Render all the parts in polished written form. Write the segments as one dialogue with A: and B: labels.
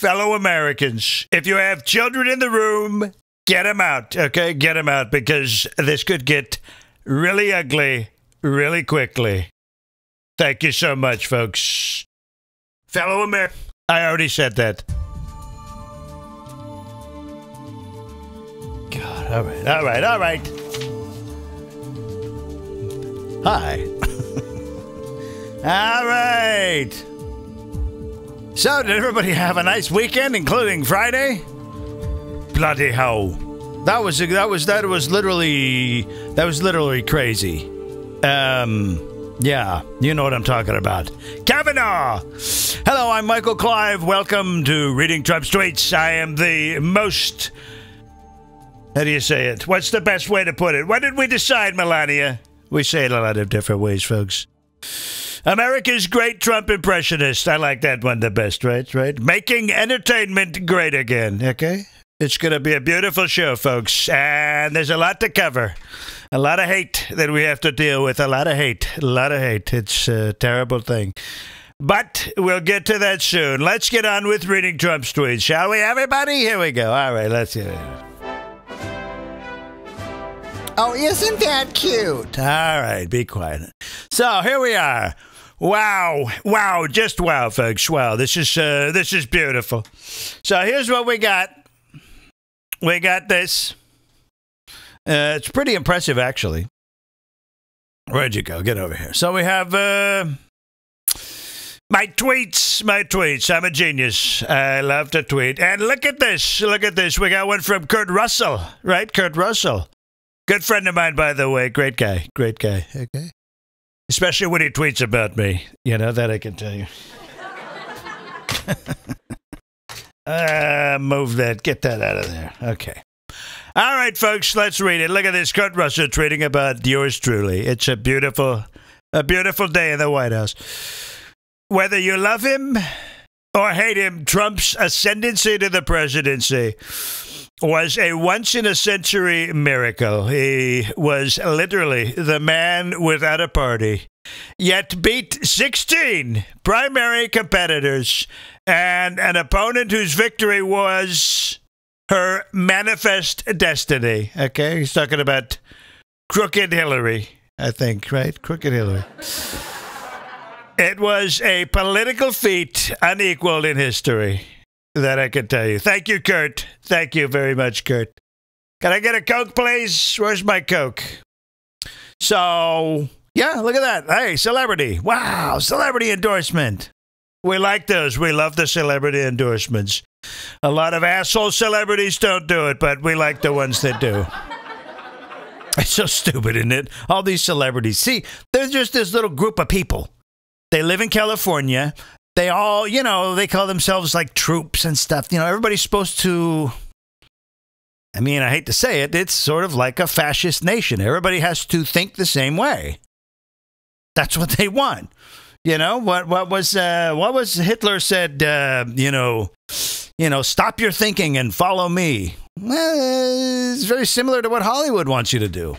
A: fellow Americans, if you have children in the room, get them out, okay? Get them out, because this could get really ugly really quickly. Thank you so much, folks. Fellow Americans, I already said that. God, all right. Hi. All right. So, did everybody have a nice weekend, including Friday? Bloody hell. That was literally crazy. Yeah, you know what I'm talking about. Kavanaugh! Hello, I'm Michael Clive. Welcome to Reading Trump's Tweets. I am the most... How do you say it? What's the best way to put it? What did we decide, Melania? We say it a lot of different ways, folks. America's great Trump impressionist. I like that one the best, right? Making entertainment great again, okay? It's going to be a beautiful show, folks. And there's a lot to cover. A lot of hate that we have to deal with. A lot of hate. It's a terrible thing. But we'll get to that soon. Let's get on with Reading Trump's Tweets, shall we, everybody? Here we go. All right, let's get it. Oh, isn't that cute? All right, be quiet. So here we are. Wow, just wow, folks. Wow, this is beautiful. So here's what we got. We got this. It's pretty impressive, actually. Where'd you go? Get over here. So we have my tweets. I'm a genius. I love to tweet. And look at this. We got one from Kurt Russell, right? Kurt Russell. Good friend of mine, by the way. Great guy. Okay. Especially when he tweets about me. You know, that I can tell you. Move that. Get that out of there. Okay. All right, folks, let's read it. Look at this. Kurt Russell tweeting about yours truly. It's a beautiful day in the White House. Whether you love him or hate him, Trump's ascendancy to the presidency was a once-in-a-century miracle. He was literally the man without a party, yet beat 16 primary competitors and an opponent whose victory was her manifest destiny. Okay, he's talking about Crooked Hillary, I think, right? Crooked Hillary. It was a political feat unequaled in history. That I can tell you. Thank you, Kurt. Thank you very much, Kurt. Can I get a Coke, please? Where's my Coke? So, yeah, look at that. Hey, celebrity. Wow, celebrity endorsement. We like those. We love the celebrity endorsements. A lot of asshole celebrities don't do it, but we like the ones that do. It's so stupid, isn't it? All these celebrities. See, there's just this little group of people. They live in California. They all, they call themselves like troops and stuff. Everybody's supposed to, I hate to say it, it's sort of like a fascist nation. Everybody has to think the same way. That's what they want. What was Hitler said, stop your thinking and follow me. Well, it's very similar to what Hollywood wants you to do.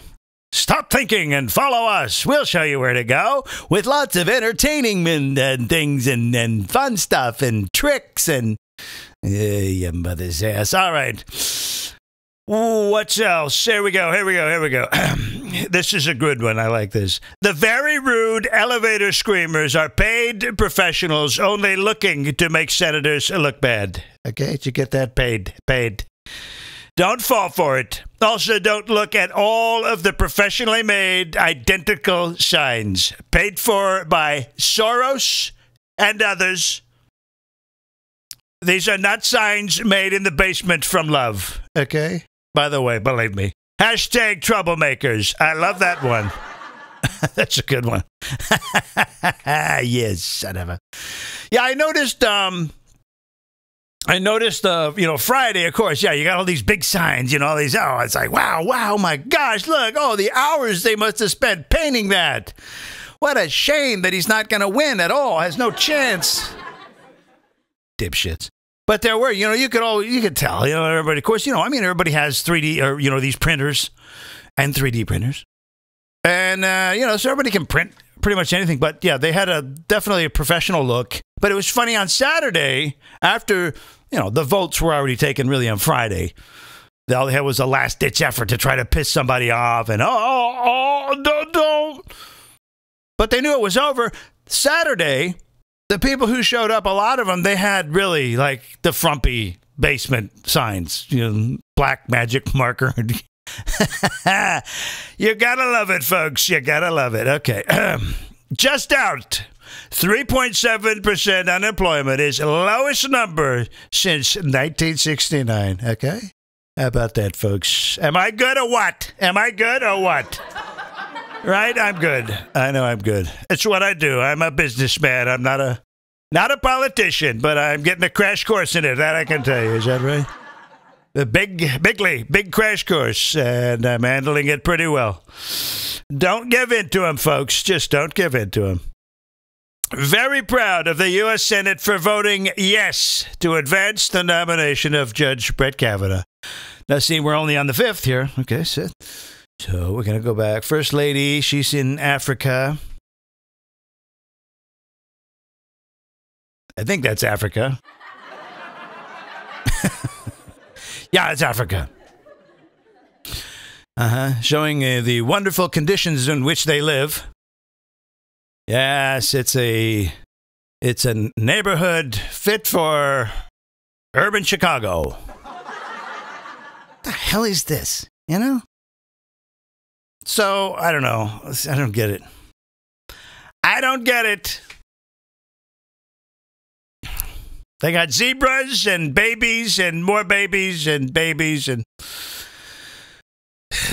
A: Stop thinking and follow us. We'll show you where to go with lots of entertaining and things and fun stuff and tricks and your mother's ass. All right. What else? Here we go. This is a good one. I like this. The very rude elevator screamers are paid professionals only looking to make senators look bad. Okay, did you get that? Paid. Don't fall for it. Also, don't look at all of the professionally made identical signs paid for by Soros and others. These are not signs made in the basement from love. Okay? By the way, believe me. Hashtag troublemakers. I love that one. That's a good one. Yes, son of a... Yeah, I noticed, Friday, of course, yeah, you got all these big signs, all these, it's like, wow, my gosh, look, the hours they must have spent painting that. What a shame that he's not going to win at all, has no chance. Dipshits. But there were, you could tell, everybody, of course, everybody has 3D, or, these printers and 3D printers. And, so everybody can print pretty much anything. But, yeah, they had definitely a professional look. But it was funny on Saturday, after the votes were already taken really on Friday. All they had was a last-ditch effort to try to piss somebody off and, don't. But they knew it was over. Saturday, the people who showed up, a lot of them, they had really, like, the frumpy basement signs, black magic marker. You gotta love it, folks. You gotta love it. Okay. Just out. 3.7% unemployment is lowest number since 1969. Okay? How about that, folks? Am I good or what? Right? I'm good. I know I'm good. It's what I do. I'm a businessman. I'm not a politician, but I'm getting a crash course in it. That I can tell you. Is that right? The big crash course, and I'm handling it pretty well. Don't give in to him, folks. Just don't give in to him. Very proud of the U.S. Senate for voting yes to advance the nomination of Judge Brett Kavanaugh. Now, see, we're only on the 5th here. Okay, so we're going to go back. First Lady, she's in Africa. I think that's Africa. Yeah, it's Africa. Showing the wonderful conditions in which they live. Yes, it's a neighborhood fit for urban Chicago. What the hell is this? So, I don't know. I don't get it. They got zebras and babies and more babies and babies and...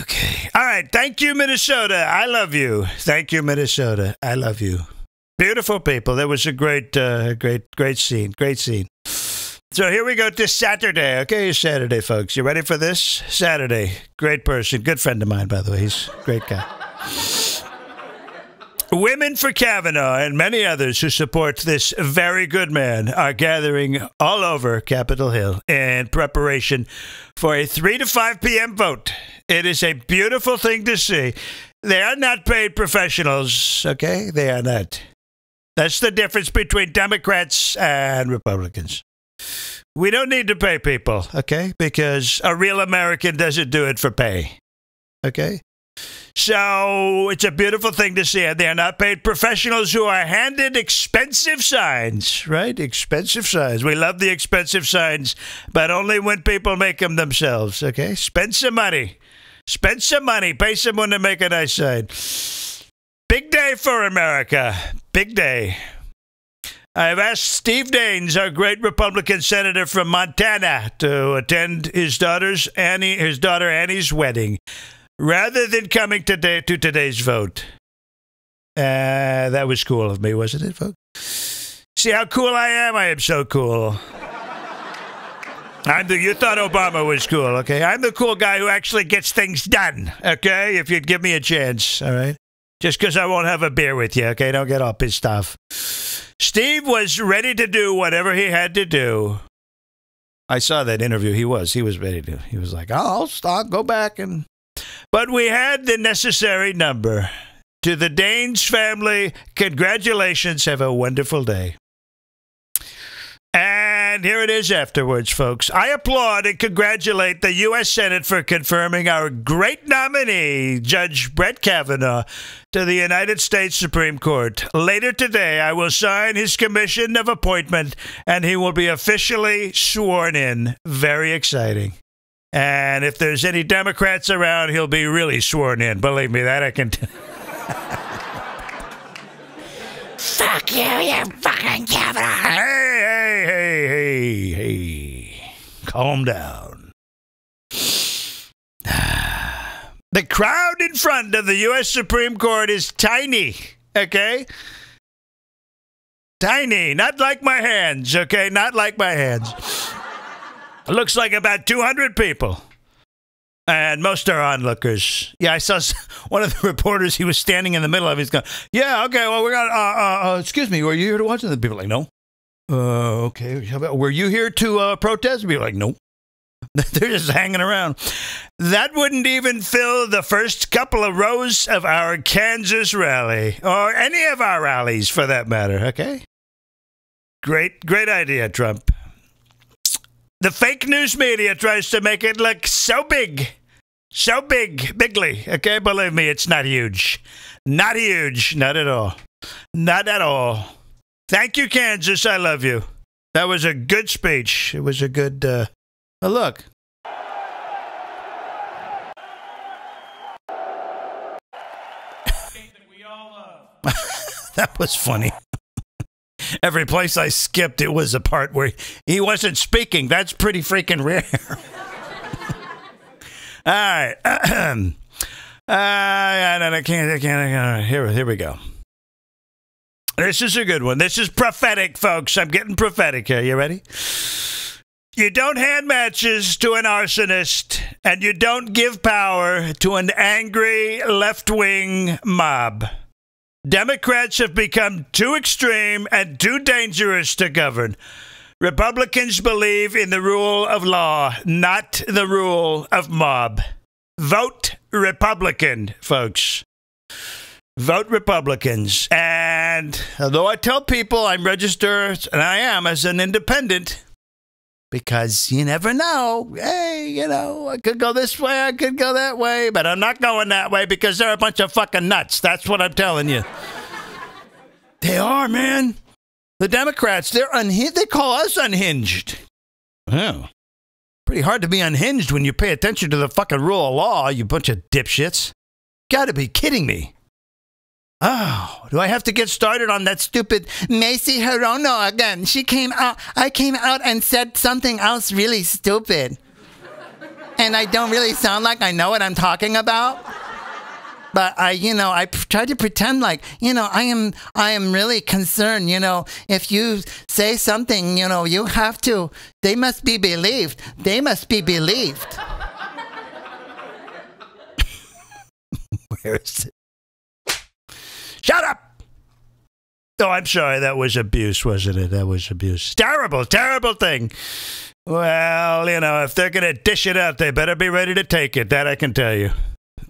A: Okay. All right. Thank you, Minnesota. I love you. Thank you, Minnesota. I love you. Beautiful people. That was a great scene. Great scene. So here we go to Saturday. Okay, Saturday, folks. You ready for this? Saturday. Great person. Good friend of mine, by the way. He's a great guy. Women for Kavanaugh and many others who support this very good man are gathering all over Capitol Hill in preparation for a 3 to 5 p.m. vote. It is a beautiful thing to see. They are not paid professionals, okay? They are not. That's the difference between Democrats and Republicans. We don't need to pay people, okay? Because a real American doesn't do it for pay, okay? So it's a beautiful thing to see. They are not paid professionals who are handed expensive signs, right? Expensive signs. We love the expensive signs, but only when people make them themselves, okay? Spend some money. Spend some money. Pay someone to make a nice sign. Big day for America. Big day. I've asked Steve Daines, our great Republican senator from Montana, to attend his daughter Annie's wedding, rather than coming today to today's vote. That was cool of me, wasn't it, folks? See how cool I am? I am so cool. You thought Obama was cool, okay? I'm the cool guy who actually gets things done, okay? If you'd give me a chance, all right? Just because I won't have a beer with you, okay? Don't get all pissed off. Steve was ready to do whatever he had to do. I saw that interview. He was ready to. He was like, I'll go back and... But we had the necessary number. To the Daines family, congratulations. Have a wonderful day. And here it is afterwards, folks. I applaud and congratulate the U.S. Senate for confirming our great nominee, Judge Brett Kavanaugh, to the United States Supreme Court. Later today, I will sign his commission of appointment, and he will be officially sworn in. Very exciting. And if there's any Democrats around, he'll be really sworn in. Believe me, that I can tell. Fuck you, you fucking Kavanaugh. Hey. Calm down. The crowd in front of the U.S. Supreme Court is tiny, okay? Tiny. Not like my hands, okay? Not like my hands. It looks like about 200 people. And most are onlookers. Yeah, I saw one of the reporters, he was standing in the middle of it. He's going, yeah, okay, well, we're going to, excuse me, were you here to watch it? The people are like, no. Okay, were you here to protest? People are like, no. They're just hanging around. That wouldn't even fill the first couple of rows of our Kansas rally, or any of our rallies for that matter, okay? Great idea, Trump. The fake news media tries to make it look so big. So bigly. Okay, believe me, it's not huge. Not huge. Not at all. Not at all. Thank you, Kansas. I love you. That was a good speech. It was a good, look. That was funny. Every place I skipped, it was a part where he wasn't speaking. That's pretty freaking rare. All right. I can't. Here we go. This is a good one. This is prophetic, folks. I'm getting prophetic here. You ready? You don't hand matches to an arsonist, and you don't give power to an angry left-wing mob. Democrats have become too extreme and too dangerous to govern. Republicans believe in the rule of law, not the rule of mob. Vote Republican, folks. Vote Republicans. And although I tell people I'm registered, and I am, as an independent, because you never know. Hey, you know, I could go this way, I could go that way, but I'm not going that way because they're a bunch of fucking nuts. That's what I'm telling you. They are, man. The Democrats, they're unhinged. They call us unhinged. Oh. Pretty hard to be unhinged when you pay attention to the fucking rule of law, you bunch of dipshits. Gotta be kidding me. Oh, do I have to get started on that stupid Macy Hirono again? She came out, I came out and said something else really stupid. And I don't really sound like I know what I'm talking about. But I try to pretend like, I am really concerned, if you say something, you have to, they must be believed. They must be believed. Where is it? Shut up! Oh, I'm sorry. That was abuse, wasn't it? That was abuse. Terrible, terrible thing. Well, if they're going to dish it out, they better be ready to take it. That I can tell you.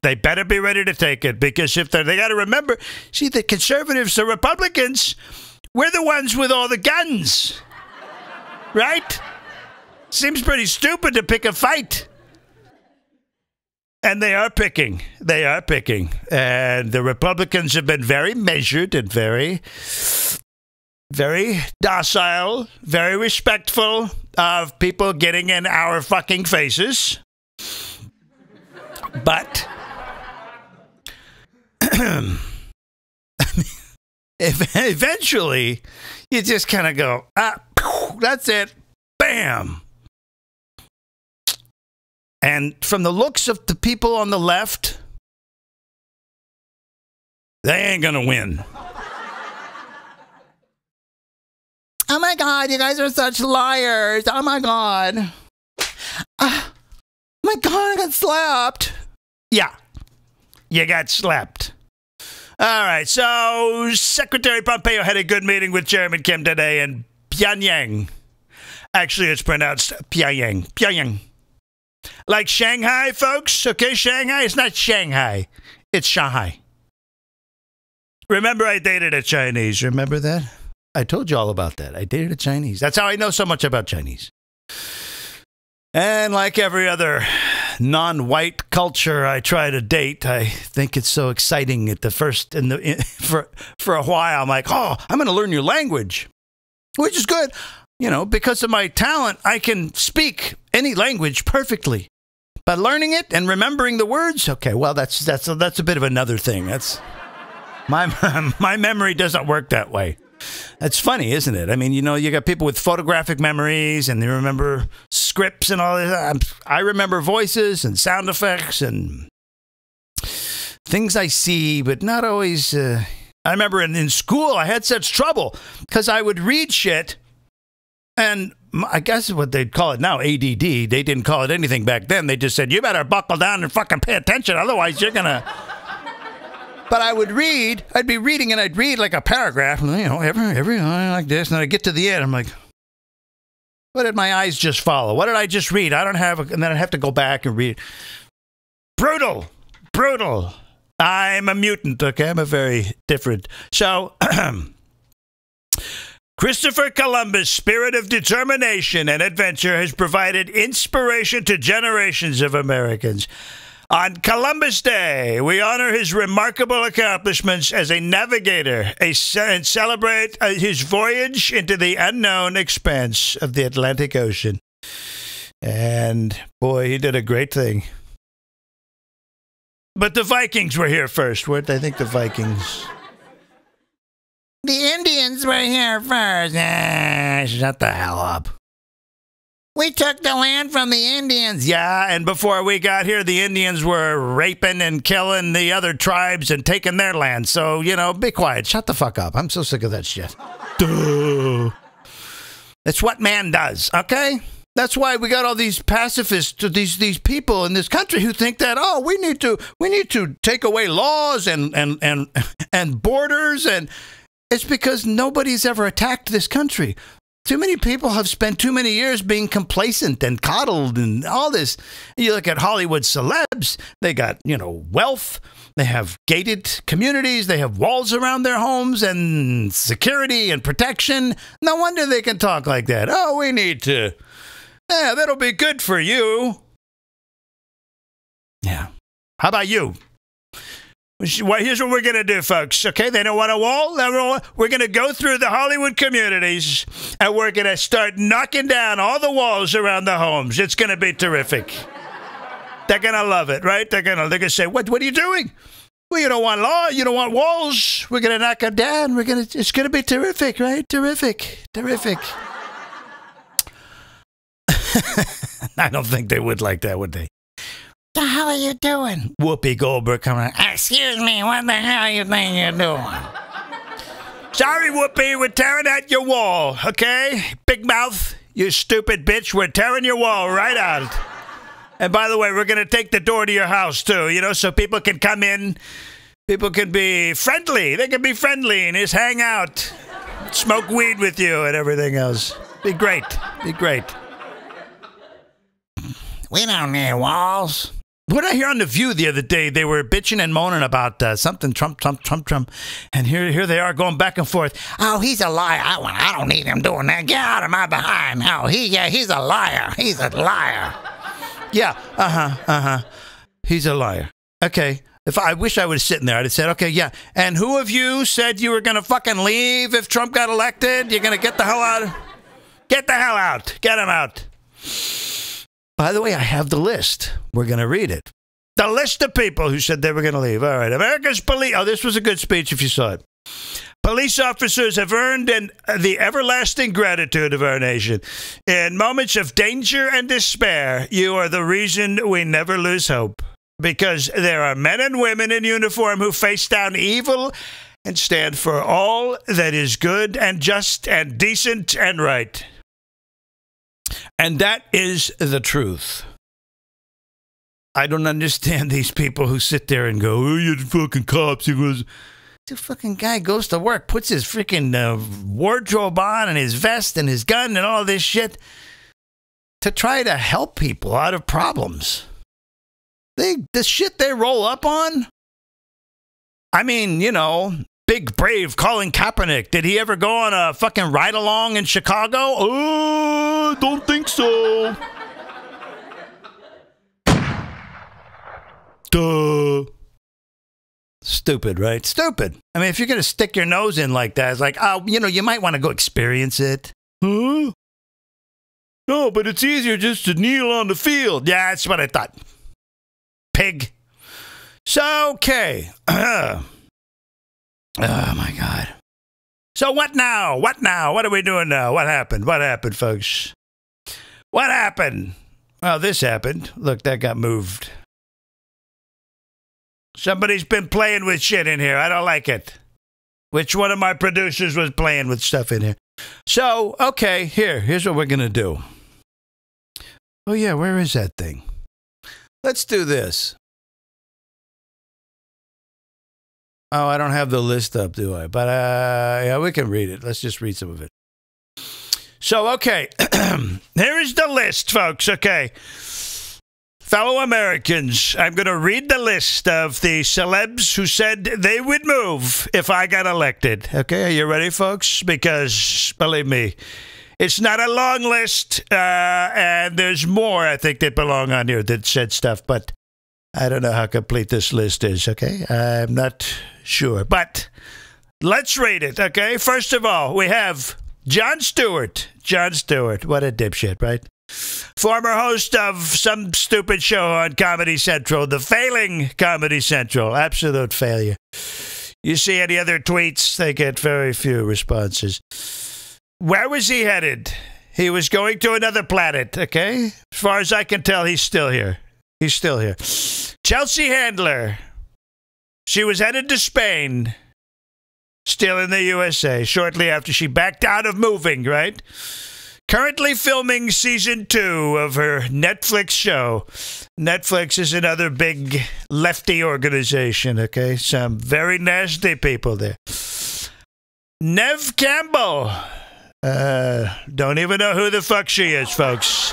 A: They better be ready to take it, because if they got to remember, see, the conservatives, the Republicans, we're the ones with all the guns. Right? Seems pretty stupid to pick a fight. And they are picking. They are picking. And the Republicans have been very measured and very, very docile, very respectful of people getting in our fucking faces. But eventually, you just kind of go, that's it. Bam. And from the looks of the people on the left, they ain't going to win. Oh my God, you guys are such liars. Oh my God. Oh my God, I got slapped. Yeah, you got slapped. All right, so Secretary Pompeo had a good meeting with Chairman Kim today in Pyongyang. Actually, it's pronounced Pyongyang. Pyongyang. Like Shanghai, folks. Okay, Shanghai. It's not Shanghai. It's Shanghai. Remember, I dated a Chinese. Remember that? I told you all about that. I dated a Chinese. That's how I know so much about Chinese. And like every other non-white culture I try to date, I think it's so exciting at the first, for a while. I'm like, oh, I'm going to learn your language, which is good. Because of my talent, I can speak any language perfectly. But learning it and remembering the words, okay, well, that's a bit of another thing. That's my memory doesn't work that way. That's funny, isn't it? I mean, you got people with photographic memories and they remember scripts and all this. I remember voices and sound effects and things I see, but not always. I remember in school, I had such trouble because I would read shit. And I guess what they'd call it now, ADD. They didn't call it anything back then. They just said, you better buckle down and fucking pay attention. Otherwise, you're going to... But I would read. I'd be reading and I'd read like a paragraph. Every line like this. And I'd get to the end. I'm like, what did my eyes just follow? What did I just read? I don't have... And then I'd have to go back and read. Brutal. Brutal. I'm a mutant, okay? I'm a very different... So... Christopher Columbus' spirit of determination and adventure has provided inspiration to generations of Americans. On Columbus Day, we honor his remarkable accomplishments as a navigator and celebrate his voyage into the unknown expanse of the Atlantic Ocean. And, boy, he did a great thing. But the Vikings were here first, weren't they? I think the Vikings. The Indians were here first. Shut the hell up. We took the land from the Indians. Yeah, and before we got here, the Indians were raping and killing the other tribes and taking their land. So, you know, be quiet. Shut the fuck up. I'm so sick of that shit. Duh. That's what man does, okay? That's why we got all these pacifists, these people in this country who think that, oh, we need to take away laws and borders, and it's because nobody's ever attacked this country. Too many people have spent too many years being complacent and coddled and all this. You look at Hollywood celebs, they got, you know, wealth, they have gated communities, they have walls around their homes and security and protection. No wonder they can talk like that. Oh, we need to. Yeah, that'll be good for you. Yeah. How about you? Here's what we're going to do, folks. Okay, they don't want a wall. We're going to go through the Hollywood communities, and we're going to start knocking down all the walls around the homes. It's going to be terrific. They're going to love it, right? They're going to say, what are you doing? Well, you don't want law. You don't want walls. We're going to knock them down. It's going to be terrific, right? Terrific. I don't think they would like that, would they? What the hell are you doing? Whoopi Goldberg coming out. Excuse me, what the hell you think you're doing? Sorry, Whoopi, we're tearing out your wall, okay? Big mouth, you stupid bitch, we're tearing your wall right out. And by the way, we're going to take the door to your house, too, you know, so people can come in. People can be friendly. They can be friendly and just hang out. Smoke weed with you and everything else. Be great. We don't need walls. What did I hear on The View the other day? They were bitching and moaning about something Trump. And here they are going back and forth. Oh, he's a liar. I don't need him doing that. Get out of my behind. Oh, he's a liar. He's a liar. Yeah, He's a liar. Okay. I wish I was sitting there. I'd have said, okay, yeah. And who of you said you were going to fucking leave if Trump got elected? You're going to get the hell out? Get the hell out. Get him out. By the way, I have the list. We're going to read it. The list of people who said they were going to leave. All right. America's police. Oh, this was a good speech if you saw it. Police officers have earned the everlasting gratitude of our nation. In moments of danger and despair, you are the reason we never lose hope. Because there are men and women in uniform who face down evil and stand for all that is good and just and decent and right. And that is the truth. I don't understand these people who sit there and go, oh, you're the fucking cops. He goes, the fucking guy goes to work, puts his freaking wardrobe on and his vest and his gun and all this shit to try to help people out of problems. The shit they roll up on? I mean, you know, big brave Colin Kaepernick. Did he ever go on a fucking ride-along in Chicago? Oh, don't think so. Duh. Stupid, right? Stupid. I mean, if you're going to stick your nose in like that, it's like, oh, you know, you might want to go experience it. Huh? No, but it's easier just to kneel on the field. Yeah, that's what I thought. Pig. So, okay. Oh, my God. So what now? What now? What are we doing now? What happened? What happened, folks? What happened? Well, this happened. Look, that got moved. Somebody's been playing with shit in here. I don't like it. Which one of my producers was playing with stuff in here? So, okay, here's what we're going to do. Oh, yeah, where is that thing? Let's do this. Oh, I don't have the list up, do I? But, yeah, we can read it. Let's just read some of it. So, okay, here is the list, folks, okay. Fellow Americans, I'm going to read the list of the celebs who said they would move if I got elected. Okay, are you ready, folks? Because, believe me, it's not a long list, and there's more, I think, that belong on here that said stuff, but I don't know how complete this list is, okay? I'm not sure, but let's read it, okay? First of all, we have Jon Stewart. Jon Stewart, what a dipshit, right? Former host of some stupid show on Comedy Central, the failing Comedy Central. Absolute failure. You see any other tweets, they get very few responses. Where was he headed? He was going to another planet, okay? As far as I can tell, he's still here. He's still here. Chelsea Handler. She was headed to Spain. Still in the USA, shortly after she backed out of moving, right? Currently filming season 2 of her Netflix show. Netflix is another big lefty organization, okay? Some very nasty people there. Nev Campbell. Don't even know who the fuck she is, folks.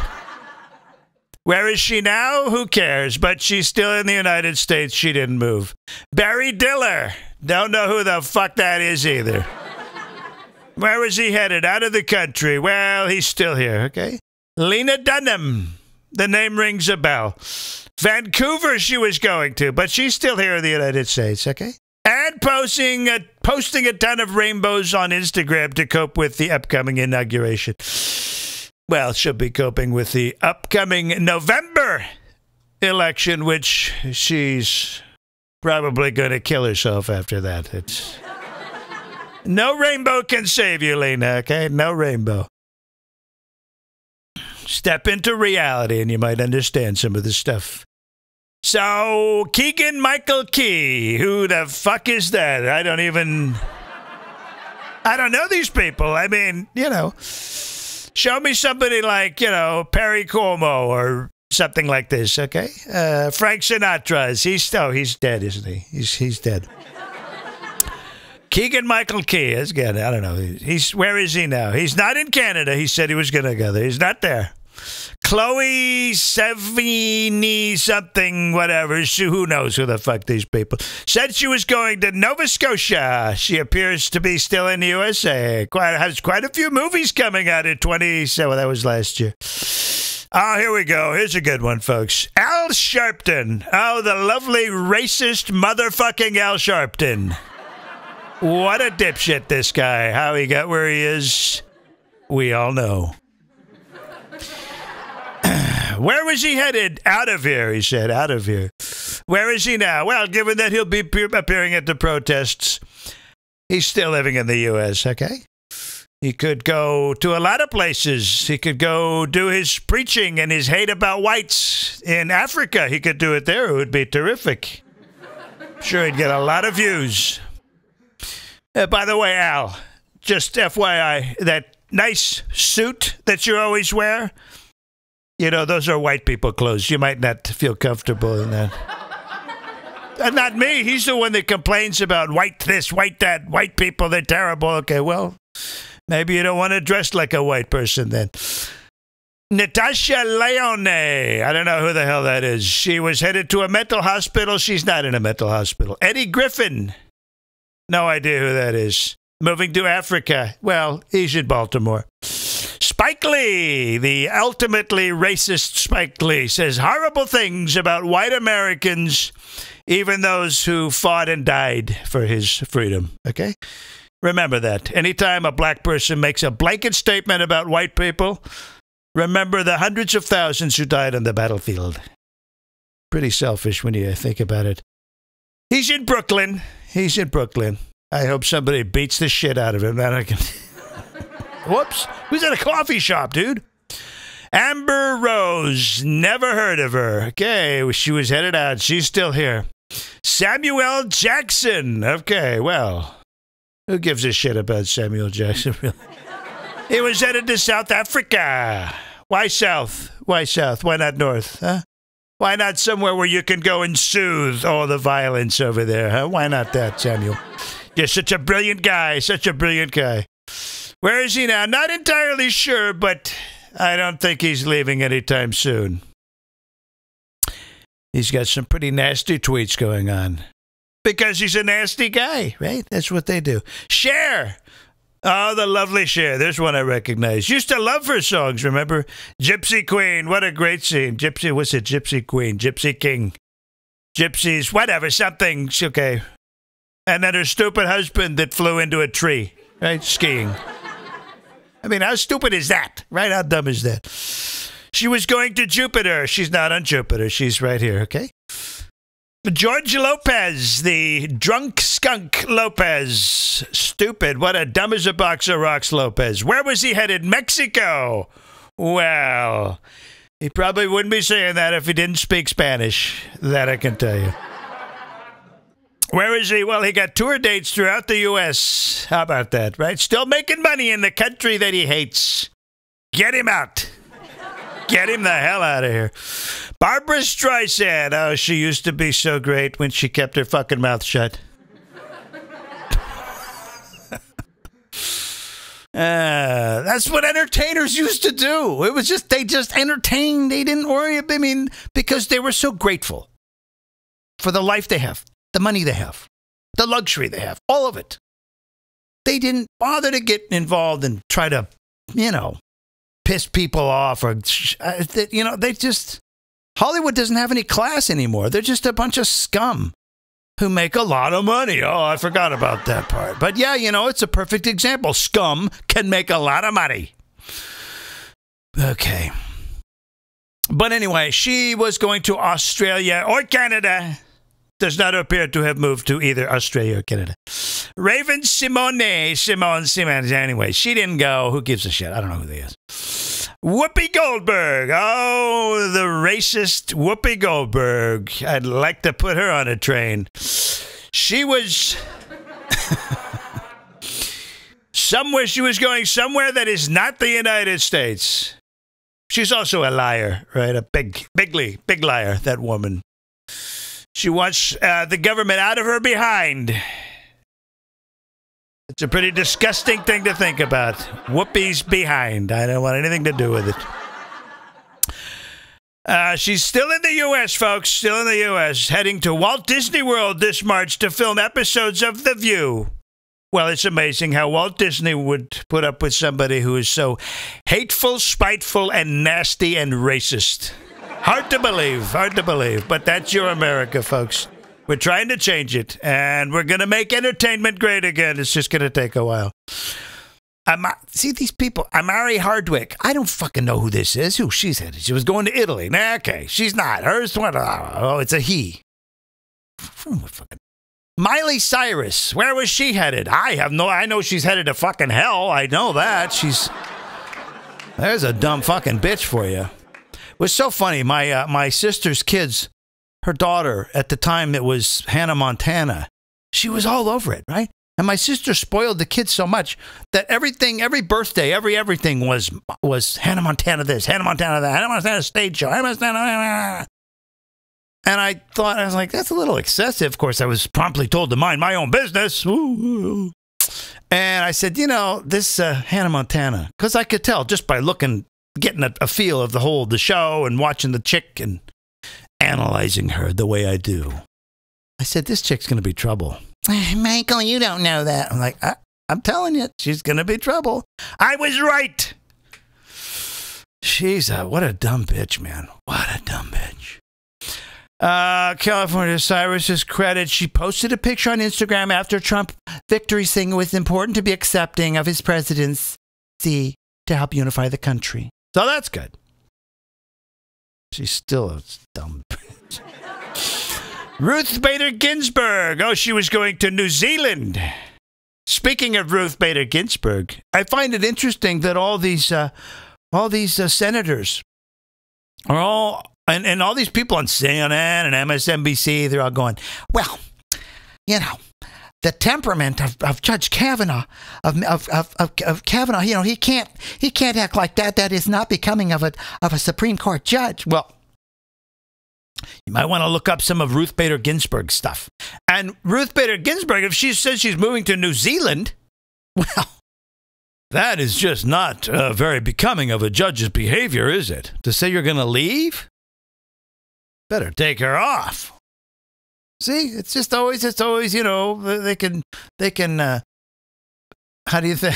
A: Where is she now? Who cares? But she's still in the United States. She didn't move. Barry Diller. Don't know who the fuck that is either. Where was he headed? Out of the country. Well, he's still here, okay? Lena Dunham. The name rings a bell. Vancouver she was going to, but she's still here in the United States, okay? And posting a ton of rainbows on Instagram to cope with the upcoming inauguration. Well, she'll be coping with the upcoming November election, which she's probably going to kill herself after that. It's... No rainbow can save you, Lena, okay? No rainbow. Step into reality and you might understand some of the stuff. So, Keegan-Michael Key. Who the fuck is that? I don't know these people. I mean, you know, show me somebody like, you know, Perry Como or something like this, okay? Frank Sinatra. He's dead, isn't he? He's dead. Keegan-Michael Key, again, I don't know. Where is he now? He's not in Canada. He said he was going to go there. He's not there. Chloe Sevigny something, whatever. Who knows who the fuck these people. Said she was going to Nova Scotia. She appears to be still in the USA. Has quite a few movies coming out in 20... Well, that was last year. Oh, here we go. Here's a good one, folks. Al Sharpton. Oh, the lovely racist motherfucking Al Sharpton. What a dipshit, this guy. How he got where he is, we all know. Where was he headed? Out of here, he said. Out of here. Where is he now? Well, given that he'll be appearing at the protests, he's still living in the U.S., okay? He could go to a lot of places. He could go do his preaching and his hate about whites in Africa. He could do it there. It would be terrific. I'm sure he'd get a lot of views. By the way, Al, just FYI, that nice suit that you always wear, you know, those are white people clothes. You might not feel comfortable in that. And not me. He's the one that complains about white this, white that, white people, they're terrible. Okay, well, maybe you don't want to dress like a white person then. Natasha Leone. I don't know who the hell that is. She was headed to a mental hospital. She's not in a mental hospital. Eddie Griffin. No idea who that is. Moving to Africa. Well, he's in Baltimore. Spike Lee, the ultimately racist Spike Lee, says horrible things about white Americans, even those who fought and died for his freedom. Okay? Remember that. Anytime a black person makes a blanket statement about white people, remember the hundreds of thousands who died on the battlefield. Pretty selfish when you think about it. He's in Brooklyn. He's in Brooklyn. I hope somebody beats the shit out of him. Whoops. Who's at a coffee shop, dude? Amber Rose. Never heard of her. Okay, she was headed out. She's still here. Samuel Jackson. Okay, well, who gives a shit about Samuel Jackson, really? He was headed to South Africa. Why south? Why south? Why not north? Huh? Why not somewhere where you can go and soothe all the violence over there, huh? Why not that, Samuel? You're such a brilliant guy, such a brilliant guy. Where is he now? Not entirely sure, but I don't think he's leaving anytime soon. He's got some pretty nasty tweets going on. Because he's a nasty guy, right? That's what they do. Cher. Oh, the lovely Cher. There's one I recognize. Used to love her songs, remember? Gypsy Queen. What a great scene. Gypsy, what's it? Gypsy Queen. Gypsy King. Gypsies, whatever, something. Okay. And then her stupid husband that flew into a tree, right? Skiing. I mean, how stupid is that? Right? How dumb is that? She was going to Jupiter. She's not on Jupiter. She's right here, okay? George Lopez, the drunk skunk Lopez. Stupid. What a dumb as a box of rocks, Lopez. Where was he headed? Mexico. Well, he probably wouldn't be saying that if he didn't speak Spanish. That I can tell you. Where is he? Well, he got tour dates throughout the U.S. How about that, right? Still making money in the country that he hates. Get him out. Get him the hell out of here. Barbra Streisand. Oh, she used to be so great when she kept her fucking mouth shut. That's what entertainers used to do. It was just, they just entertained. They didn't worry. I mean, because they were so grateful for the life they have, the money they have, the luxury they have, all of it. They didn't bother to get involved and try to, piss people off or, they just, Hollywood doesn't have any class anymore. They're just a bunch of scum who make a lot of money. Oh, I forgot about that part. But yeah, it's a perfect example. Scum can make a lot of money. Okay. But anyway, she was going to Australia or Canada. Does not appear to have moved to either Australia or Canada. Raven Simone. Anyway, she didn't go. Who gives a shit? I don't know who they is. Whoopi Goldberg. Oh, the racist Whoopi Goldberg. I'd like to put her on a train. She was she was going somewhere that is not the United States. She's also a liar, right? A big liar, that woman. She wants the government out of her behind. It's a pretty disgusting thing to think about. Whoopi's behind. I don't want anything to do with it. She's still in the U.S., folks. Still in the U.S. Heading to Walt Disney World this March to film episodes of The View. Well, it's amazing how Walt Disney would put up with somebody who is so hateful, spiteful, and nasty and racist. Hard to believe, but that's your America, folks. We're trying to change it, and we're going to make entertainment great again. It's just going to take a while. See these people, Amari Hardwick. I don't fucking know who this is. Who she's headed. She was going to Italy. Nah, okay, she's not. Hers, oh, it's a he. Miley Cyrus. Where was she headed? I know she's headed to fucking hell. I know that. There's a dumb fucking bitch for you. It was so funny. My sister's kids, her daughter, at the time it was Hannah Montana. She was all over it, right? And my sister spoiled the kids so much that every birthday, everything was Hannah Montana this, Hannah Montana that, Hannah Montana stage show, Hannah Montana. And I was like, that's a little excessive. Of course, I was promptly told to mind my own business. Ooh. And I said, this Hannah Montana, because I could tell just by getting a feel of the show and watching the chick and analyzing her the way I do. I said, this chick's going to be trouble. Michael, you don't know that. I'm like, I'm telling you, she's going to be trouble. I was right. What a dumb bitch, man. What a dumb bitch. California Cyrus's credit. She posted a picture on Instagram after Trump victory saying it was important to be accepting of his presidency to help unify the country. So that's good. She's still a dumb bitch. Ruth Bader Ginsburg. Oh, she was going to New Zealand. Speaking of Ruth Bader Ginsburg, I find it interesting that all these senators are all, and all these people on CNN and MSNBC, they're all going, well, the temperament of Judge Kavanaugh, of Kavanaugh, he can't act like that. That is not becoming of a Supreme Court judge. Well, you might want to look up some of Ruth Bader Ginsburg's stuff. And Ruth Bader Ginsburg, if she says she's moving to New Zealand, well, that is just not very becoming of a judge's behavior, is it? To say you're going to leave? better take her off. See, it's always, you know, they can, how do you think?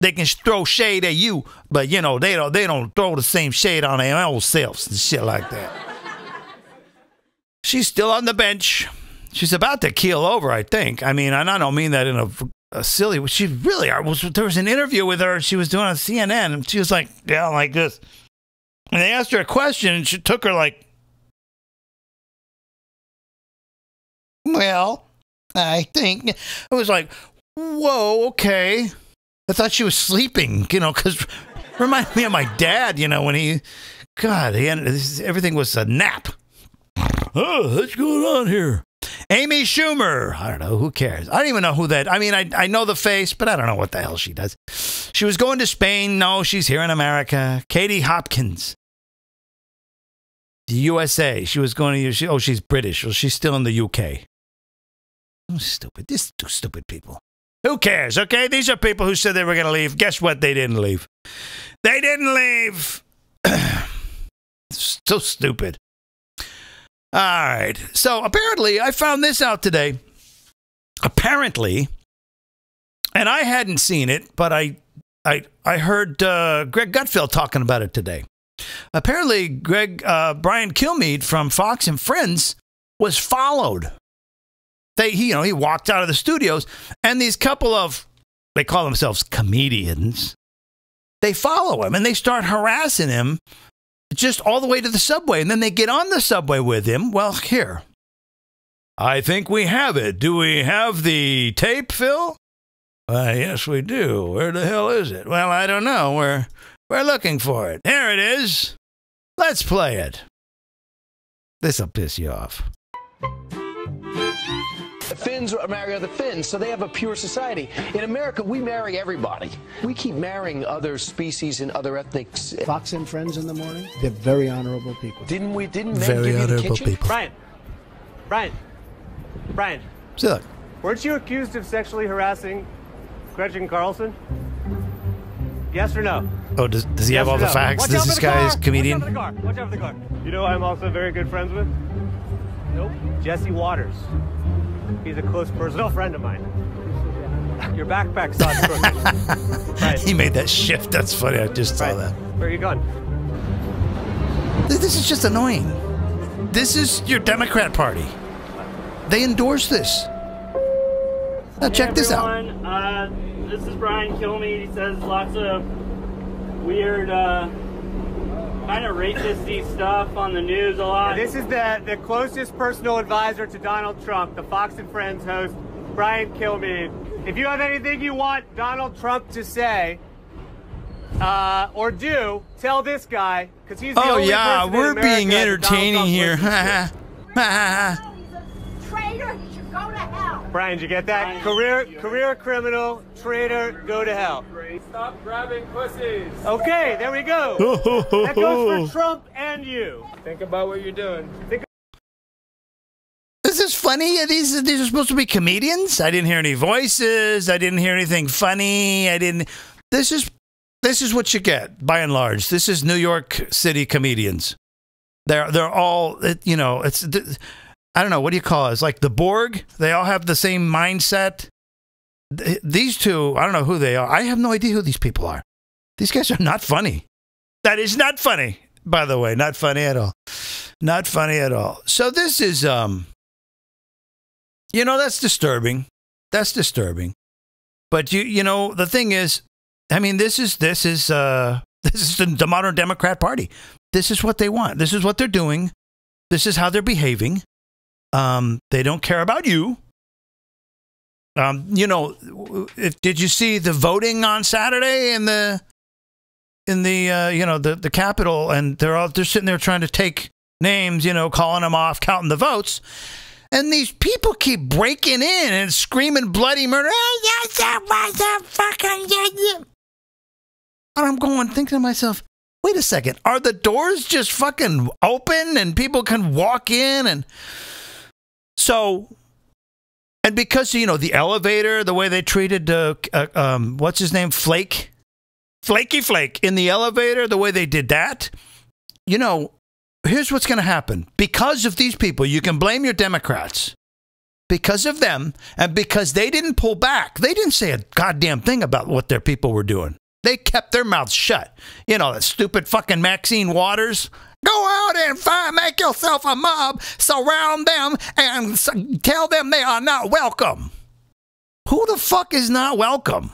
A: They can throw shade at you, but you know, they don't throw the same shade on their own selves and shit like that. She's still on the bench. She's about to keel over, I think. I mean, and I don't mean that in a silly way. She really there was an interview with her she was doing on CNN, and she was like, yeah, like this. And they asked her a question, and she took her like, well, I think. It was like, whoa, okay. I thought she was sleeping, you know, because reminded me of my dad, you know, when everything was a nap. Oh, what's going on here? Amy Schumer. I don't know. Who cares? I don't even know who that. I mean, I know the face, but I don't know what the hell she does. She was going to Spain. No, she's here in America. Katie Hopkins. The USA. She was going to, she's British. Well, she's still in the UK. Oh, stupid. These two stupid people. Who cares? Okay. These are people who said they were going to leave. Guess what? They didn't leave. They didn't leave. So stupid. All right. So apparently, I found this out today. Apparently, and I hadn't seen it, but I heard Greg Gutfeld talking about it today. Apparently, Brian Kilmeade from Fox and Friends was followed. He walked out of the studios, and these couple of, they call themselves comedians, they follow him and they start harassing him. Just all the way to the subway, and then they get on the subway with him. Well, here. I think we have it. Do we have the tape, Phil? Yes, we do. Where the hell is it? Well, I don't know. We're looking for it. Here it is. Let's play it. This'll piss you off.
B: The Finns marry other Finns, so they have a pure society. In America, we marry everybody. We keep marrying other species and other ethnics.
C: Fox and Friends in the morning, they're very honorable people.
B: Didn't men
A: very
B: give you the
A: honorable
B: kitchen?
A: people.
D: Brian.
A: See, look.
D: Weren't you accused of sexually harassing Gretchen Carlson? Yes or no?
A: Oh, does he have all the facts? Does this guy is comedian?
D: Watch out for the car. You know who I'm also very good friends with? Nope. Jesse Waters. He's a close personal friend of mine. Your backpack's on crooked. Right.
A: He made that shift. That's funny. I just saw that.
D: Where are you going?
A: This is just annoying. This is your Democrat Party. They endorse this. Now check this out.
E: This is Brian Kilmeade. He says lots of weird, kind of racist-y stuff on the news a lot.
D: This is the closest personal advisor to Donald Trump, the Fox and Friends host, Brian Kilmeade. If you have anything you want Donald Trump to say or do, tell this guy, because he's the only person
A: we're
D: in America
A: being entertaining here.
F: Traitor, he should go to hell.
D: Brian, did you get that? Career criminal, traitor, go to hell.
E: Stop grabbing pussies.
D: Okay, there we go. That goes for Trump and you.
E: Think about what you're doing.
A: This is funny. These are supposed to be comedians. I didn't hear any voices. I didn't hear anything funny. This is what you get by and large. This is New York City comedians. They're all, you know, it's, I don't know, what do you call it? It's like the Borg. They all have the same mindset. These two, I don't know who they are. I have no idea who these people are. These guys are not funny. That is not funny, by the way. Not funny at all. Not funny at all. So this is, you know, that's disturbing. That's disturbing. But you know, the thing is, I mean, this is the modern Democrat Party. This is what they want. This is what they're doing. This is how they're behaving. They don't care about you. You know, did you see the voting on Saturday in the you know, the Capitol, and they're sitting there trying to take names, you know, calling them off, counting the votes, and these people keep breaking in and screaming bloody murder. And I'm thinking to myself, wait a second, are the doors just fucking open and people can walk in? And so, and because, you know, the elevator, the way they treated, what's his name? Flaky Flake in the elevator, the way they did that, you know, here's what's going to happen. Because of these people, you can blame your Democrats. Because of them, and because they didn't pull back. They didn't say a goddamn thing about what their people were doing. They kept their mouths shut. You know, that stupid fucking Maxine Waters. Go out and make yourself a mob, surround them, and tell them they are not welcome. Who the fuck is not welcome?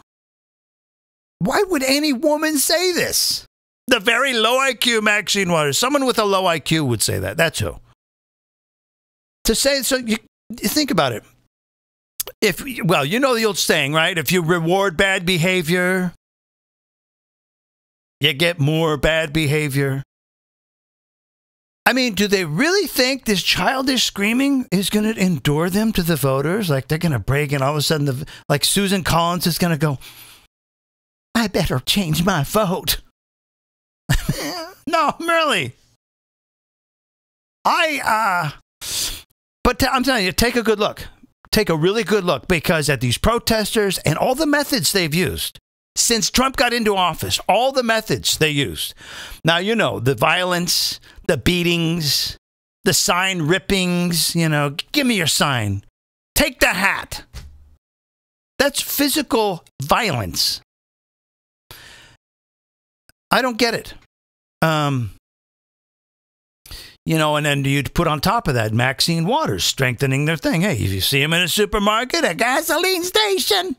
A: Why would any woman say this? The very low IQ Maxine Waters. Someone with a low IQ would say that. That's who. To say, so you think about it. Well, you know the old saying, right? If you reward bad behavior, you get more bad behavior. I mean, do they really think this childish screaming is going to endure them to the voters? Like they're going to break and all of a sudden, like Susan Collins is going to go, I better change my vote. No, really. But I'm telling you, take a good look. Take a really good look, because at these protesters and all the methods they've used since Trump got into office, all the methods they used. Now, you know, the violence, the beatings, the sign rippings, you know, give me your sign. Take the hat. That's physical violence. I don't get it. You know, and then you'd put on top of that Maxine Waters strengthening their thing. Hey, if you see him in a supermarket, a gasoline station.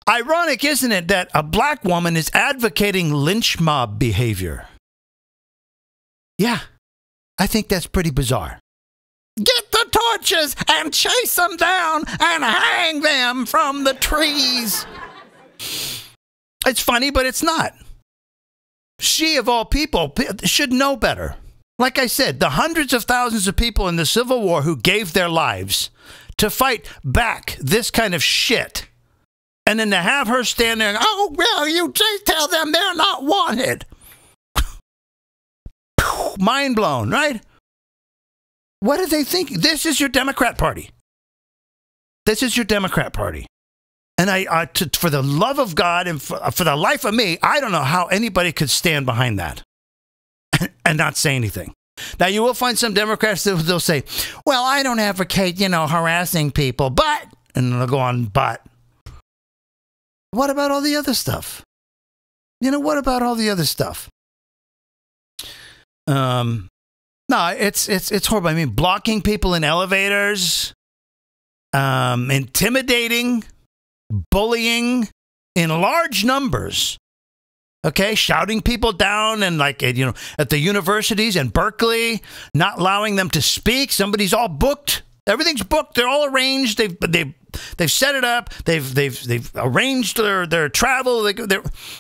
A: Ironic, isn't it, that a black woman is advocating lynch mob behavior? Yeah, I think that's pretty bizarre. Get the torches and chase them down and hang them from the trees. It's funny, but it's not. She, of all people, should know better. Like I said, the hundreds of thousands of people in the Civil War who gave their lives to fight back this kind of shit. And then to have her stand there and, oh, well, you just tell them they're not wanted. Mind blown, right? What do they think? This is your Democrat Party. This is your Democrat Party. And for the love of God and for the life of me, I don't know how anybody could stand behind that and not say anything. Now, you will find some Democrats that they'll say, well, I don't advocate, you know, harassing people, but, and they'll go on, but. What about all the other stuff? You know, what about all the other stuff? No, it's horrible. I mean, blocking people in elevators, intimidating, bullying in large numbers. Okay, shouting people down and like, you know, at the universities and Berkeley, not allowing them to speak. Somebody's all booked. Everything's booked. They're all arranged. They've set it up. They've arranged their travel.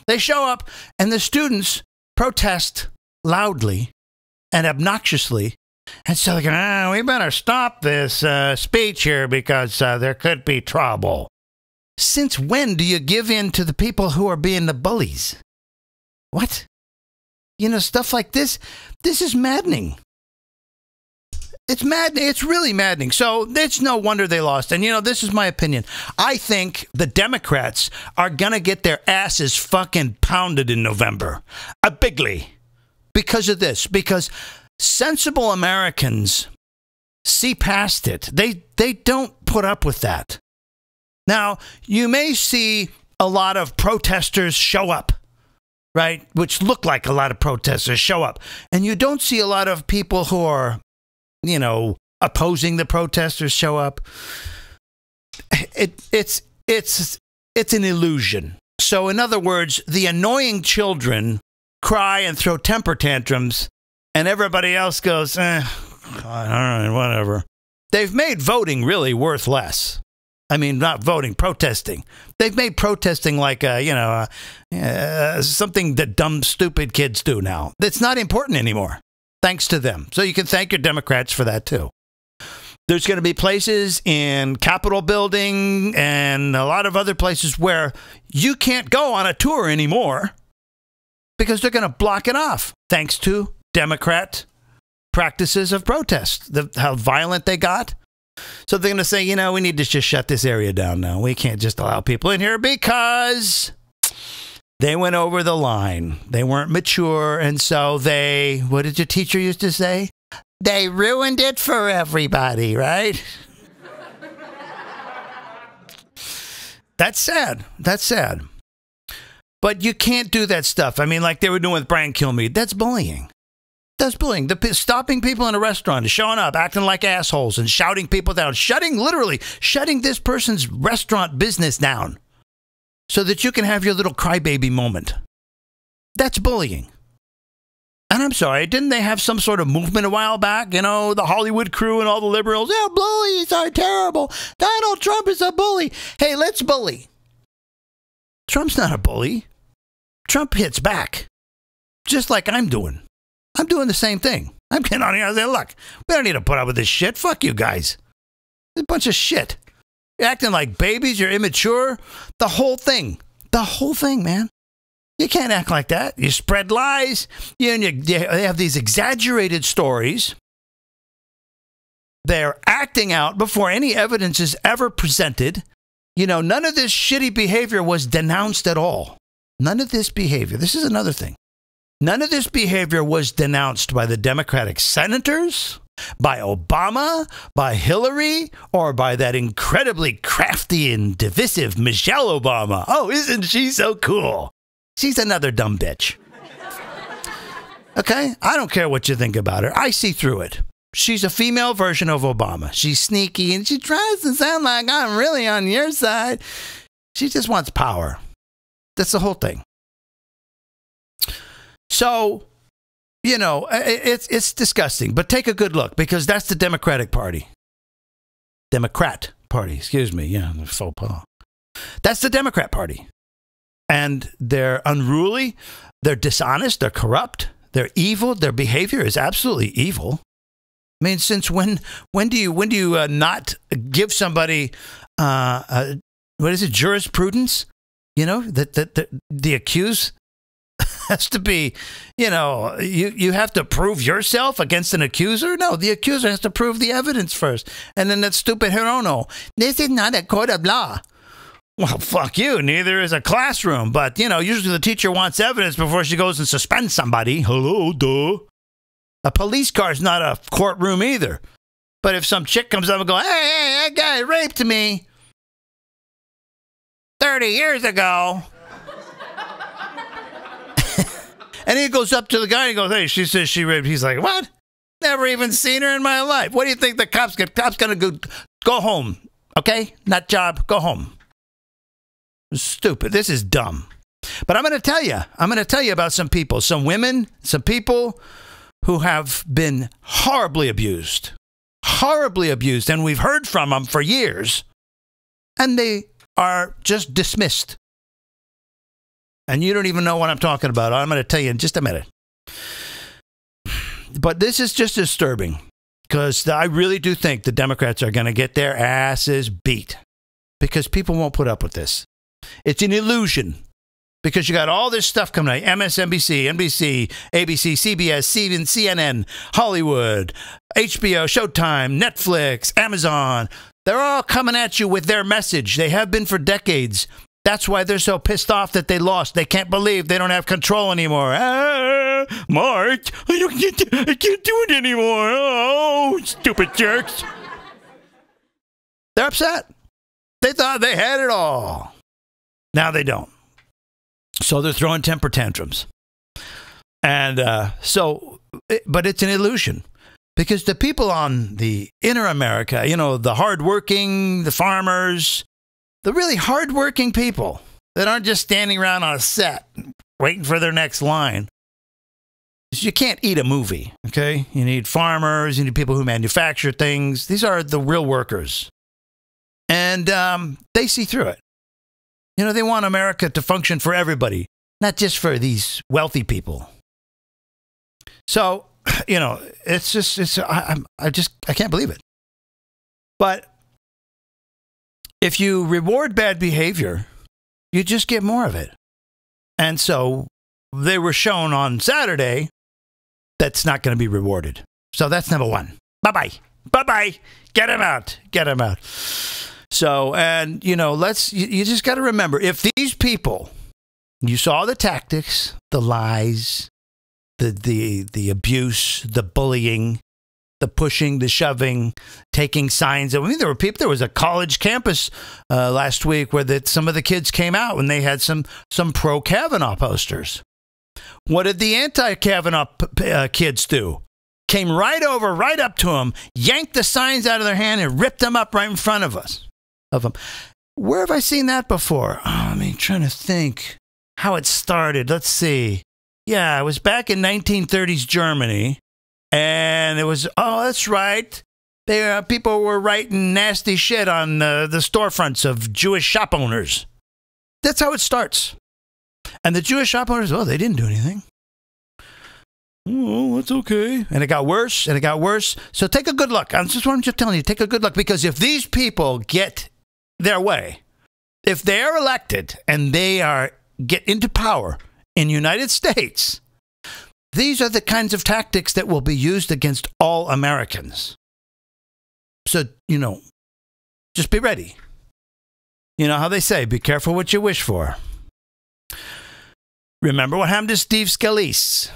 A: They show up, and the students protest loudly and obnoxiously. And so they're going, we better stop this speech here because there could be trouble. Since when do you give in to the people who are being the bullies? What? You know, stuff like this. This is maddening. It's maddening. It's really maddening. So it's no wonder they lost. And, you know, this is my opinion. I think the Democrats are going to get their asses fucking pounded in November. Bigly. Because of this. Because sensible Americans see past it. They don't put up with that. Now, you may see a lot of protesters show up, right? Which look like a lot of protesters show up. And you don't see a lot of people who are, you know, opposing the protesters show up. It's an illusion. So in other words, the annoying children cry and throw temper tantrums, and everybody else goes, all right, whatever. They've made voting really worth less. I mean, not voting, protesting. They've made protesting like, something that dumb, stupid kids do now. It's not important anymore, thanks to them. So you can thank your Democrats for that, too. There's going to be places in Capitol Building and a lot of other places where you can't go on a tour anymore because they're going to block it off, thanks to Democrat practices of protest, how violent they got. So they're going to say, you know, we need to just shut this area down now. We can't just allow people in here because They went over the line. They weren't mature, and so they, what did your teacher used to say? They ruined it for everybody, right? That's sad. That's sad. But you can't do that stuff. I mean, like they were doing with Brian Kilmeade. That's bullying. That's bullying. Stopping people in a restaurant, showing up, acting like assholes, and shouting people down. Literally shutting this person's restaurant business down so that you can have your little crybaby moment. That's bullying. And I'm sorry, didn't they have some sort of movement a while back? You know, the Hollywood crew and all the liberals. Yeah, bullies are terrible. Donald Trump is a bully. Hey, let's bully. Trump's not a bully. Trump hits back. Just like I'm doing. I'm doing the same thing. I'm getting on here and saying, look, we don't need to put up with this shit. Fuck you guys. It's a bunch of shit. You're acting like babies. You're immature. The whole thing. The whole thing, man. You can't act like that. You spread lies. You have these exaggerated stories. They're acting out before any evidence is ever presented. You know, none of this shitty behavior was denounced at all. None of this behavior. This is another thing. None of this behavior was denounced by the Democratic senators, by Obama, by Hillary, or by that incredibly crafty and divisive Michelle Obama. Oh, isn't she so cool? She's another dumb bitch. Okay? I don't care what you think about her. I see through it. She's a female version of Obama. She's sneaky and she tries to sound like I'm really on your side. She just wants power. That's the whole thing. So, you know, it's disgusting. But take a good look because that's the Democratic Party. Democrat Party, excuse me. Yeah, faux pas. That's the Democrat Party. And they're unruly, they're dishonest, they're corrupt, they're evil. Their behavior is absolutely evil. I mean, since when do you not give somebody what is it, jurisprudence? You know, that the accused has to be, you know, you have to prove yourself against an accuser? No, the accuser has to prove the evidence first. And then that stupid Hirono, this is not a court of law. Well, fuck you. Neither is a classroom. But, you know, usually the teacher wants evidence before she goes and suspends somebody. Hello, duh. A police car's not a courtroom either. But if some chick comes up and goes, hey, that guy raped me 30 years ago. And he goes up to the guy and goes, hey, she says she raped. He's like, what? Never even seen her in my life. What do you think the cops going to go home? Okay? Not job. Go home. Stupid. This is dumb. But I'm going to tell you about some people, some women, some people who have been horribly abused, and we've heard from them for years, and they are just dismissed. And you don't even know what I'm talking about. I'm going to tell you in just a minute. But this is just disturbing because I really do think the Democrats are going to get their asses beat because people won't put up with this. It's an illusion because you got all this stuff coming out. MSNBC, NBC, ABC, CBS, CNN, Hollywood, HBO, Showtime, Netflix, Amazon. They're all coming at you with their message. They have been for decades. That's why they're so pissed off that they lost. They can't believe they don't have control anymore. Mark, I can't do it anymore. Oh, stupid jerks. They're upset. They thought they had it all. Now they don't. So they're throwing temper tantrums. And but it's an illusion. Because the people on the inner America, you know, the hardworking, the farmers, the really hardworking people that aren't just standing around on a set waiting for their next line. You can't eat a movie, okay? You need farmers, you need people who manufacture things. These are the real workers. And they see through it. You know, they want America to function for everybody, not just for these wealthy people. So, you know, I can't believe it. But if you reward bad behavior, you just get more of it. And so they were shown on Saturday that's not going to be rewarded. So that's number one. Bye-bye. Bye-bye. Get him out. Get him out. So, and, you know, you just got to remember, if these people You saw the tactics, the lies, the abuse, the bullying, the pushing, the shoving, taking signs. I mean, there were people. There was a college campus last week where some of the kids came out and they had some pro Kavanaugh posters. What did the anti-Kavanaugh kids do? Came right up to him, yanked the signs out of their hand, and ripped them up right in front of them. Where have I seen that before? Trying to think how it started. Let's see. Yeah, it was back in 1930s Germany, and it was, that's right. People were writing nasty shit on the storefronts of Jewish shop owners. That's how it starts. And the Jewish shop owners, they didn't do anything. Oh, that's okay. And it got worse, and it got worse. So take a good look. I'm just telling you, take a good look, because if these people get their way, if they are elected and they get into power in the United States, these are the kinds of tactics that will be used against all Americans. So, just be ready. You know how they say, be careful what you wish for. Remember what happened to Steve Scalise?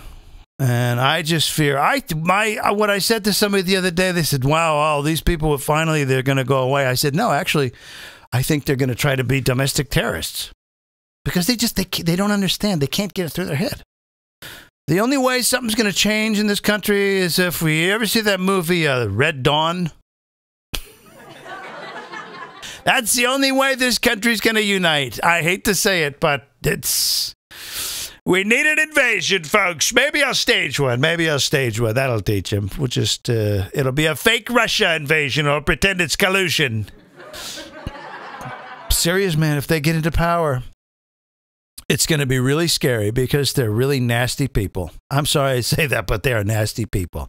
A: And I just fear, what I said to somebody the other day, they said, wow, these people they're going to go away. I said, no, actually, I think they're going to try to be domestic terrorists, because they don't understand. They can't get it through their head. The only way something's going to change in this country is if we ever see that movie, Red Dawn. That's the only way this country's going to unite. I hate to say it, but we need an invasion, folks. Maybe I'll stage one. That'll teach him. We'll just, it'll be a fake Russia invasion or pretend it's collusion. Serious, man, if they get into power, it's going to be really scary, because they're really nasty people. I'm sorry I say that, but they are nasty people.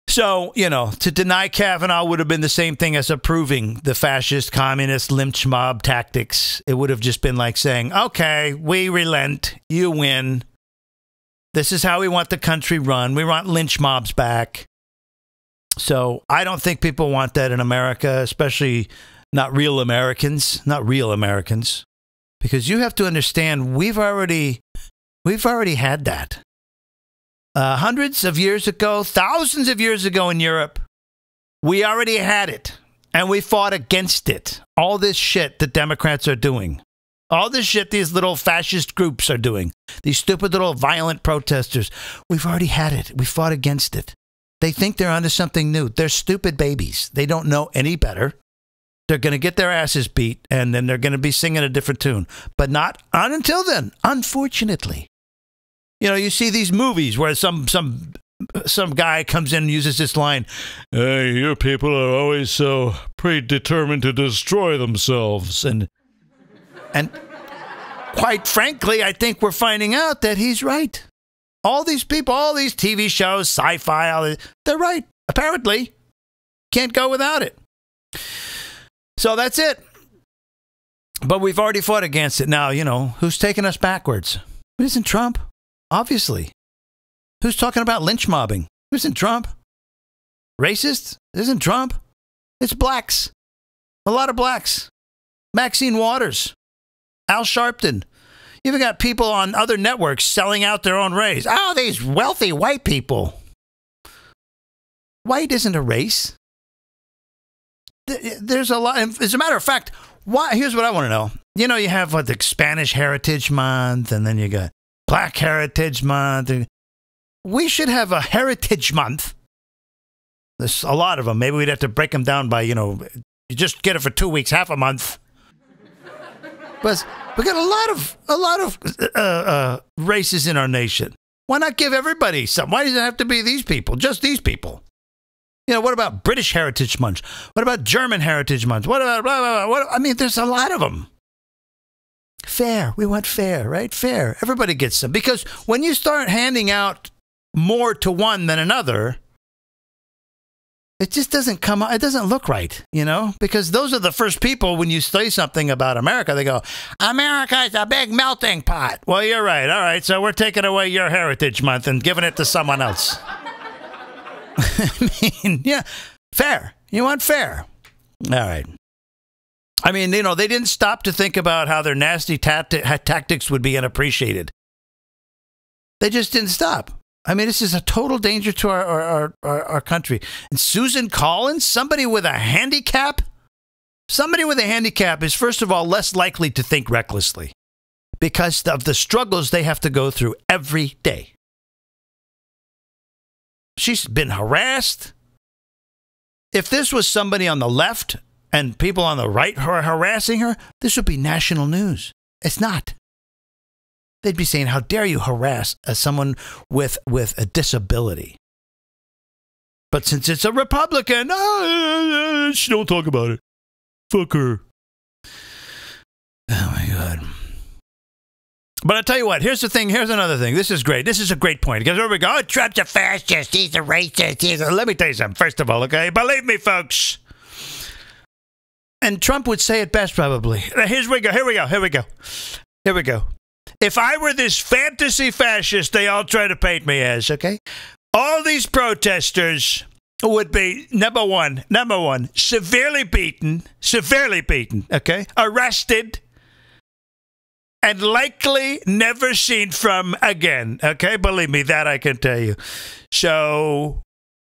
A: So, to deny Kavanaugh would have been the same thing as approving the fascist, communist, lynch mob tactics. It would have just been like saying, okay, we relent, you win. This is how we want the country run. We want lynch mobs back. So I don't think people want that in America, especially not real Americans, because you have to understand, we've already had that. Hundreds of years ago, thousands of years ago in Europe, we already had it, and we fought against it. All this shit the Democrats are doing, all this shit these little fascist groups are doing, these stupid little violent protesters, we've already had it. We fought against it. They think they're onto something new. They're stupid babies. They don't know any better. They're going to get their asses beat, and then they're going to be singing a different tune. But not until then, unfortunately. You see these movies where some guy comes in and uses this line, hey, your people are always so predetermined to destroy themselves. And quite frankly, I think we're finding out that he's right. All these people, all these TV shows, sci-fi, they're right, apparently. Can't go without it. So that's it. But we've already fought against it. Now, who's taking us backwards? It isn't Trump. Obviously. Who's talking about lynch mobbing? It isn't Trump. Racist? It isn't Trump. It's blacks. A lot of blacks. Maxine Waters. Al Sharpton. You even got people on other networks selling out their own race. Oh, these wealthy white people. White isn't a race. There's a lot. As a matter of fact, here's what I want to know. You have the Spanish Heritage Month, and then you got Black Heritage Month. We should have a Heritage Month. There's a lot of them. Maybe we'd have to break them down by, you just get it for 2 weeks, half a month. But we got a lot of races in our nation. Why not give everybody some? Why does it have to be these people? Just these people. What about British Heritage Month? What about German Heritage Month? What about blah, blah, blah? There's a lot of them. Fair. We want fair, right? Fair. Everybody gets some. Because when you start handing out more to one than another, it just doesn't come out. It doesn't look right, because those are the first people, when you say something about America, they go, America is a big melting pot. Well, you're right. All right. So we're taking away your Heritage Month and giving it to someone else. Yeah, fair. You want fair. All right. I mean, you know, they didn't stop to think about how their nasty tactics would be unappreciated. They just didn't stop. I mean, this is a total danger to our country. And Susan Collins, somebody with a handicap? Somebody with a handicap is, first of all, less likely to think recklessly because of the struggles they have to go through every day. She's been harassed. If this was somebody on the left and people on the right who are harassing her, this would be national news. It's not. They'd be saying, how dare you harass someone with a disability? But since it's a Republican, she don't talk about it. Fuck her. Oh, my God. But I'll tell you what, here's the thing, here's another thing. This is great. This is a great point. Because here we go, oh, Trump's a fascist, he's a racist. Let me tell you something, first of all, okay? Believe me, folks. And Trump would say it best, probably. Here we go. If I were this fantasy fascist they all try to paint me as, okay? All these protesters would be, number one, severely beaten, okay? Arrested, and likely never seen from again, okay? Believe me, that I can tell you. So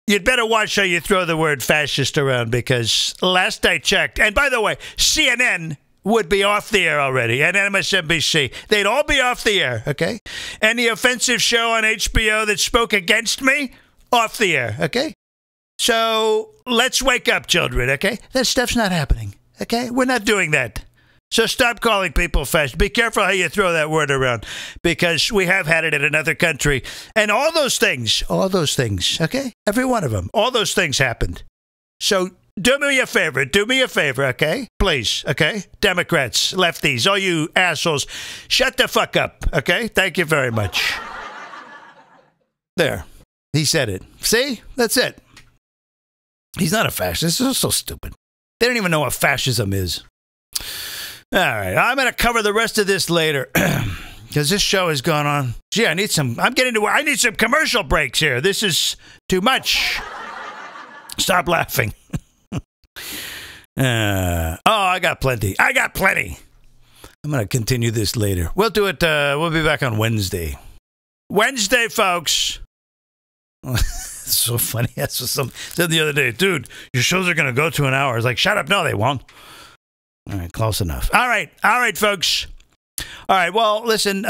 A: you'd better watch how you throw the word fascist around, because last I checked, and by the way, CNN would be off the air already, and MSNBC. They'd all be off the air, okay? Any offensive show on HBO that spoke against me, off the air, okay? So let's wake up, children, okay? That stuff's not happening, okay? We're not doing that. So stop calling people fascist. Be careful how you throw that word around, because we have had it in another country. And all those things, okay? Every one of them, all those things happened. So do me a favor, okay? Please, okay? Democrats, lefties, all you assholes, shut the fuck up, okay? Thank you very much. There. He said it. See? That's it. He's not a fascist. This is so stupid. They don't even know what fascism is. All right. I'm going to cover the rest of this later, because this show has gone on. Gee, I need some commercial breaks here. This is too much. Stop laughing. I got plenty. I'm going to continue this later. We'll do it. We'll be back on Wednesday. Wednesday, folks. It's so funny. That's what some said the other day. Dude, your shows are going to go to an hour. I was like, shut up. No, they won't. All right, close enough. All right, folks. All right, well, listen,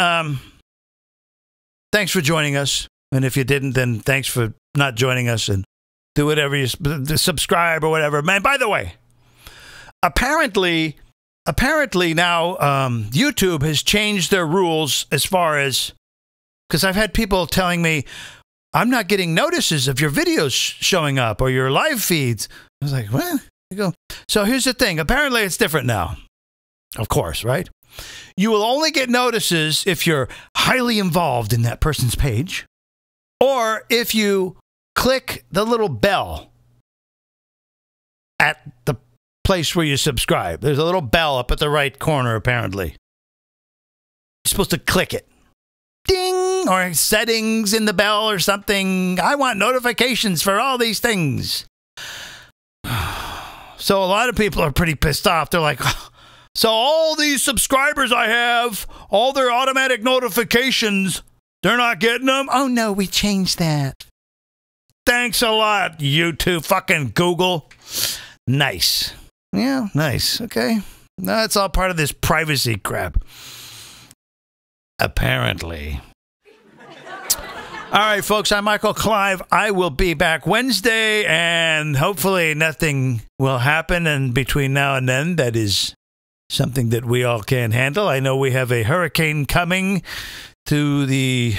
A: thanks for joining us. And if you didn't, then thanks for not joining us, and do whatever you subscribe or whatever. Man, by the way, apparently now YouTube has changed their rules as far as, because I've had people telling me, I'm not getting notices of your videos showing up or your live feeds. I was like, what? You go. So here's the thing. Apparently it's different now. Of course, right? You will only get notices if you're highly involved in that person's page, or if you click the little bell at the place where you subscribe. There's a little bell up at the right corner, apparently. You're supposed to click it. Ding! Or settings in the bell or something. I want notifications for all these things. So a lot of people are pretty pissed off. They're like, so all these subscribers I have, all their automatic notifications, they're not getting them? Oh, no, we changed that. Thanks a lot, YouTube, fucking Google. Nice. Yeah, nice. Okay. That's all part of this privacy crap. Apparently. All right, folks, I'm Michael Clive. I will be back Wednesday, and hopefully nothing will happen. And between now and then, that is something that we all can handle. I know we have a hurricane coming to the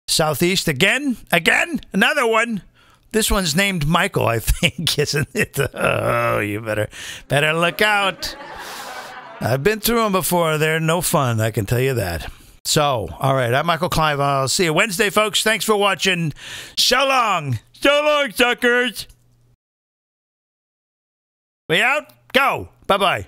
A: southeast again, another one. This one's named Michael, I think, isn't it? Oh, you better look out. I've been through them before. They're no fun, I can tell you that. So, all right, I'm Michael Clive. I'll see you Wednesday, folks. Thanks for watching. So long. So long, suckers. We out? Go. Bye-bye.